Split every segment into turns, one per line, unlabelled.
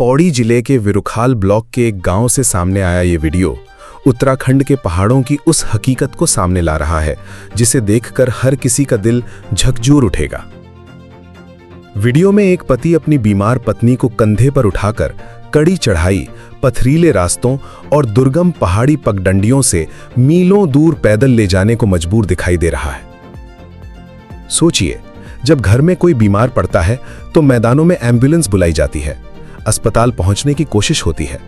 पौड़ी जिले के विरुखाल ब्लॉक के एक गांव से सामने आया ये वीडियो उत्तराखंड के पहाड़ों की उस हकीकत को सामने ला रहा है जिसे देखकर हर किसी का दिल झकझोर उठेगा। वीडियो में एक पति अपनी बीमार पत्नी को कंधे पर उठाकर कड़ी चढ़ाई, पथरीले रास्तों और दुर्गम पहाड़ी पगडंडियों से मीलों दूर पैदल ले जाने को मजबूर दिखाई दे रहा है। सोचिए, जब घर में कोई बीमार पड़ता है तो मैदानों में एम्बुलेंस बुलाई जाती है, अस्पताल पहुंचने की कोशिश होती है,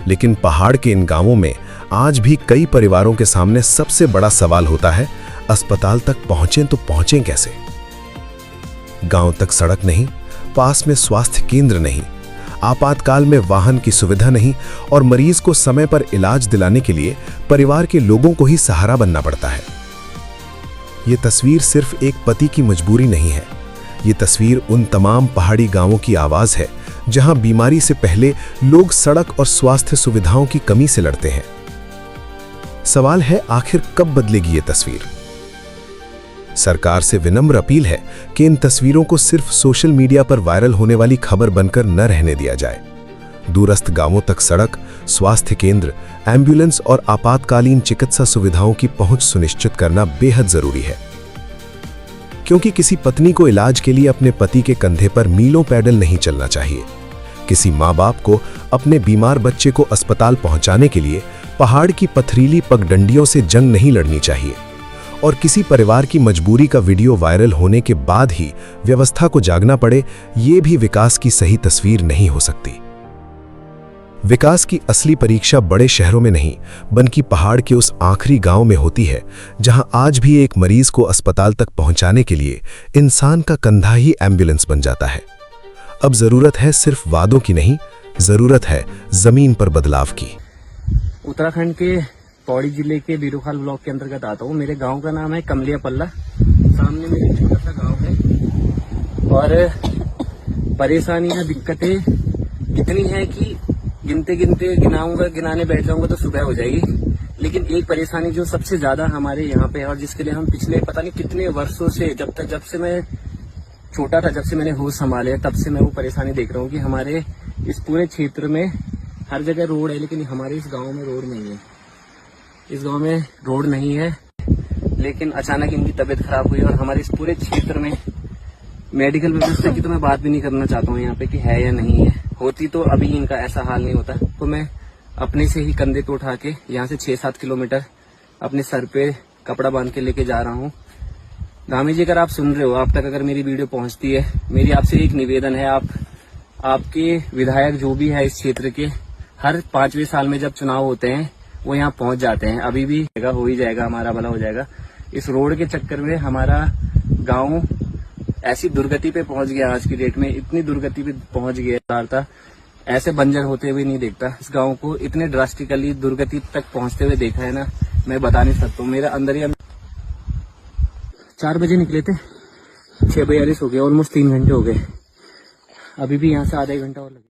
लेकिन पहाड़ के इन गांवों में आज भी कई परिवारों के सामने सबसे बड़ा सवाल होता है, अस्पताल तक पहुंचें तो पहुंचें कैसे। गांव तक सड़क नहीं, पास में स्वास्थ्य केंद्र नहीं, आपातकाल में वाहन की सुविधा नहीं और मरीज को समय पर इलाज दिलाने के लिए परिवार के लोगों को ही सहारा बनना पड़ता है। ये तस्वीर सिर्फ एक पति की मजबूरी नहीं है, ये तस्वीर उन तमाम पहाड़ी गांवों की आवाज है जहां बीमारी से पहले लोग सड़क और स्वास्थ्य सुविधाओं की कमी से लड़ते हैं। सवाल है, आखिर कब बदलेगी ये तस्वीर? सरकार से विनम्र अपील है कि इन तस्वीरों को सिर्फ सोशल मीडिया पर वायरल होने वाली खबर बनकर न रहने दिया जाए। दूरस्थ गांवों तक सड़क, स्वास्थ्य केंद्र, एम्बुलेंस और आपातकालीन चिकित्सा सुविधाओं की पहुंच सुनिश्चित करना बेहद जरूरी है, क्योंकि किसी पत्नी को इलाज के लिए अपने पति के कंधे पर मीलों पैदल नहीं चलना चाहिए। किसी माँ बाप को अपने बीमार बच्चे को अस्पताल पहुंचाने के लिए पहाड़ की पथरीली पगडंडियों से जंग नहीं लड़नी चाहिए। और किसी परिवार की मजबूरी का वीडियो वायरल होने के बाद ही व्यवस्था को जागना पड़े, ये भी विकास की सही तस्वीर नहीं हो सकती। विकास की असली परीक्षा बड़े शहरों में नहीं, बल्कि पहाड़ के उस आखिरी गांव में होती है जहां आज भी एक मरीज को अस्पताल तक पहुंचाने के लिए इंसान का कंधा ही एम्बुलेंस बन जाता है। अब जरूरत है सिर्फ वादों की नहीं, जरूरत है जमीन पर बदलाव की।
उत्तराखंड के पौड़ी जिले के विरुखाल ब्लॉक के अंतर्गत आता हूँ। मेरे गांव का नाम है कमलिया पल्ला। सामने मेरे छोटा सा गांव है और परेशानियां, दिक्कतें इतनी है कि गिनते गिनते गिनाने बैठ जाऊंगा तो सुबह हो जाएगी। लेकिन एक परेशानी जो सबसे ज्यादा हमारे यहाँ पे है और जिसके लिए हम पिछले पता नहीं कितने वर्षों से, जब से मैं छोटा था, जब से मैंने होश संभाले, तब से मैं वो परेशानी देख रहा हूँ कि हमारे इस पूरे क्षेत्र में हर जगह रोड है, लेकिन हमारे इस गाँव में रोड नहीं है। इस गांव में रोड नहीं है, लेकिन अचानक इनकी तबीयत खराब हुई और हमारे इस पूरे क्षेत्र में मेडिकल व्यवस्था की तो मैं बात भी नहीं करना चाहता हूँ यहाँ पे कि है या नहीं है। होती तो अभी इनका ऐसा हाल नहीं होता। तो मैं अपने से ही कंधे पे उठा के यहाँ से 6-7 किलोमीटर अपने सर पे कपड़ा बांध के लेके जा रहा हूँ। धामी जी, अगर आप सुन रहे हो, आप तक अगर मेरी वीडियो पहुंचती है, मेरी आपसे एक निवेदन है, आपके विधायक जो भी है इस क्षेत्र के, हर 5वें साल में जब चुनाव होते हैं वो यहाँ पहुंच जाते हैं। अभी भी हो ही जाएगा, हमारा भला हो जाएगा। इस रोड के चक्कर में हमारा गांव ऐसी दुर्गति पे पहुंच गया, आज की डेट में इतनी दुर्गति पे पहुंच गया था, ऐसे बंजर होते हुए नहीं देखता। इस गांव को इतने ड्रास्टिकली दुर्गति तक पहुंचते हुए देखा है ना, मैं बता नहीं सकता हूँ। मेरा अंदर ही 4 बजे निकले थे, 6:42 हो गए, ऑलमोस्ट 3 घंटे हो गए। अभी भी यहाँ से आधा 1 घंटा और लगे।